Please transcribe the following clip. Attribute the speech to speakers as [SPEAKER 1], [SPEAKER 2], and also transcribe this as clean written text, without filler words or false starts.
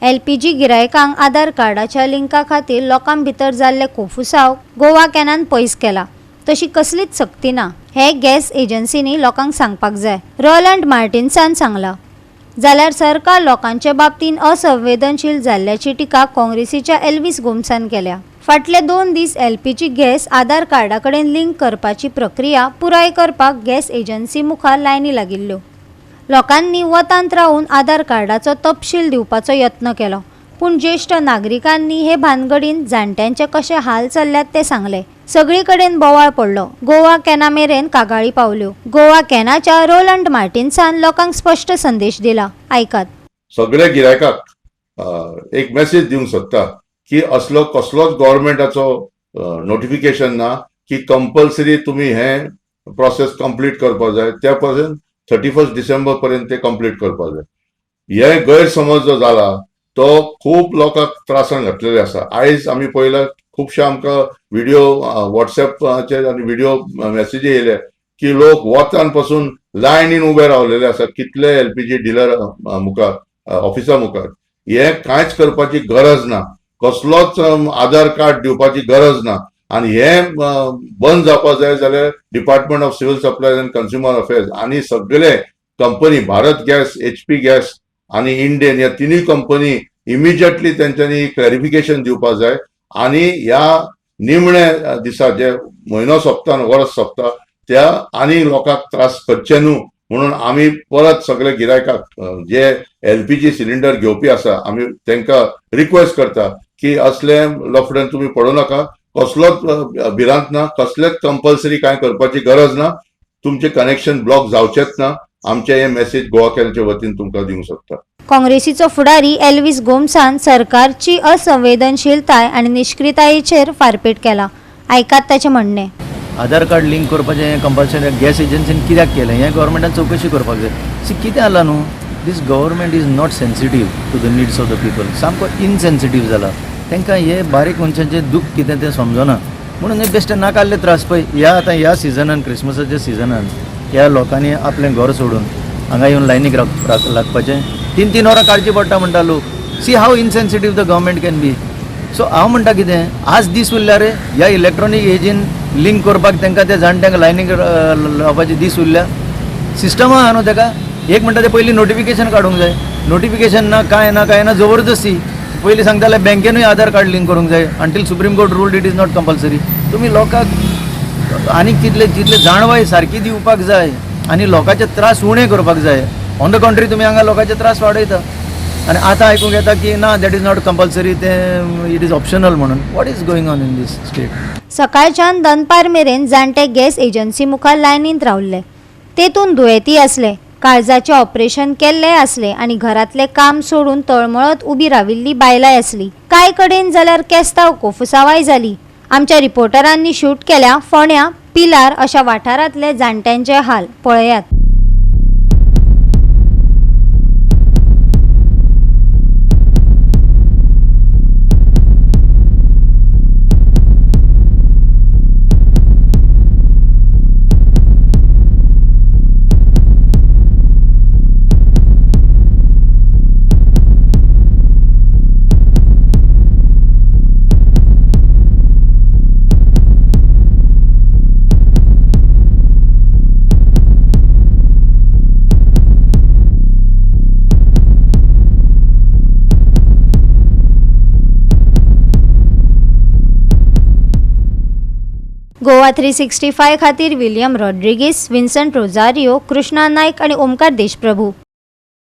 [SPEAKER 1] LPG गिरायकांक आधार कार्डाच्या लिंका खातीर लोकां भितर जाल्ले कोफुसांव गोवा कॅनान पयस केला। तशी कसलीच सक्ती ना हे गॅस एजन्सीनी लोकांक सांगपाक जाय। रॉलंड मार्टिन्सान सांगला। जाल्यार सरकार लोकांच्या बाबतीन असंवेदनशील जाल्ल्याची टिका काँग्रेसीच्या एल्विस गोमसान केल्या। फाटले 2 दीस LPG गॅस आधार कार्डाकडेन लिंक करपाची प्रक्रिया पुराय करपाक गॅस एजन्सी मुखार लायनी लागिल्ल्यो। लोकांनी वतांत रावन आधार कार्डाचो तपशील दिवपाचो यत्न केलो, पूण ज्येष्ठ नागरिकांनी हे भानगडीन जाणट्यांचे कशे हाल चल्ल्यात ते सांगले। सगळीकडेन बोवाळ पडलो। गोवा कॅना मेरेन कागाळी पावल्यो। गोवा कॅनाच्या रोलंड मार्टिन्सान लोकांक स्पष्ट संदेश दिला। ऐकात।
[SPEAKER 2] सगळे गिरायकांक एक मेसेज दिवंक सोदता की असलो कसलोच गव्हर्नमेंटाचो नोटिफिकेशन ना की कंपल्सरी तुम्ही हे प्रोसेस कंप्लीट करपाक जाय। त्या पर्यंत 31 डिसेंबर पर्यंत ते कंप्लीट करपाक जाय। हे गैरसमज जो जाला तो खूप लोकांक त्रासान घातलेले आसा। आयज आमी पळयला खुबशे आमकां व्हिडिओ व्हॉट्सएपाचेर आनी व्हिडिओ मेसेजी येयले की लोक वतान पासून लायनीन उबे रावलेले आसा कितले LPG डिलर मुखार ऑफिसा मुखार। हे कांयच करपाची गरज ना, कसलोच आधार कार्ड दिवपाची गरज ना आणि हे बंद जावपाक जाय जाल्यार department of civil supplies and consumer affairs आणि सगळे company Bharat gas, HP gas आणि इंडेन या तिन्ही कंपनी इमिजिएटली त्यांच्यानी क्लॅरिफिकेशन दिवपाक जाय आणि ह्या निमणे दिसा जे म्हयनो सोंपता वर्स सोंपता त्या आणि लोकांक त्रास करचे न्हू म्हणून आमी परत सगळे गिरायकांक जे LPG सिलिंडर घेवपी आसा आमी तांकां रिक्वेस्ट करता की असले लफड्यान तुम्ही पडू नका। कसलोच भिरांत ना, कसलेच कंपल्सरी काय करपाची गरज ना, तुमचे कनेक्शन ब्लॉक जावचेच ना। आमचे हे मेसेज गोवा कॅनाच्या वतीन तुमकां दिवंक सोदता।
[SPEAKER 1] काँग्रेसीचो फुडारी एल्विस गोमसान सरकारची असंवेदनशीलताय आणि निष्क्रियतायेचेर फारपेट केला। ऐकात ताचे म्हणणे।
[SPEAKER 3] आधार कार्ड लिंक करपाचें कंपल्सरी गॅस एजन्सीन कित्याक केलें हें गव्हर्मेंटान चवकशी करपाक जाय। सी कितें जालां न्हू, this government is not sensitive to the needs of the people. सामको इनसेन्सिटीव जाला। तांकां हे बारीक मनशांचें दूख कितें तें समजना म्हणून हे बेश्टे नाकाल्ले त्रास पळय ह्या सिजनान क्रिसमसाच्या सिजनान ह्या लोकांनी आपलें घर सोडून हांगा येवन लायनीक लागपाचें 3-3 वरां काडची पडटा म्हणटा लोक। See how insensitive the government can be. So हांव म्हणटा कितें आज दीस उरल्या रे ह्या इलेक्ट्रॉनीक एजीन लिंक करपाक तांकां त्या जाणट्यांक लायनीक रावपाचे दीस उरल्या। सिस्टम आहा न्हू ताका एक म्हणटा ते पयलीं नोटिफिकेशन काडूंक जाय। नोटिफिकेशन ना काय ना जबरदस्ती पयलीं सांगताले बँकेनूय आधार कार्ड लिंक करूंक जाय until supreme court ruled it is not compulsory. तुमी लोकांक आनीक तितले जाणवाय सारकी दिवपाक जाय आनी लोकांचे त्रास उणे करपाक जाय। ऑन द कॉन्ट्री तुमी हांगा लोकांचे त्रास वाडयता आनी आतां आयकूंक येता की ना दॅट इज नॉट कंपल्सरी ते इट इज ऑप्शनल म्हणून। What is going on in this state.
[SPEAKER 1] सकाळच्यान दनपार मेरेन जाणटे गॅस एजन्सी मुखार लायनींत रावल्ले। तेतून दुयेंती आसले, काळजाचे ऑपरेशन केल्ले आसले आणि घरातले काम सोडून तळमळत उबी राविल्ली बायलाय आसली। कांय कडेन जाल्यार केस्तांव कोफुसावाय जाली। आमच्या रिपोर्टरांनी शूट केल्या फोंड्या, पिलार अशा वाठारांतले जाणट्यांचे हाल पळयात। गोवा 365 खातीर विलियम रॉड्रिगीस, विन्संट रोजारियो, कृष्णा नायक आणि ओमकार देशप्रभू।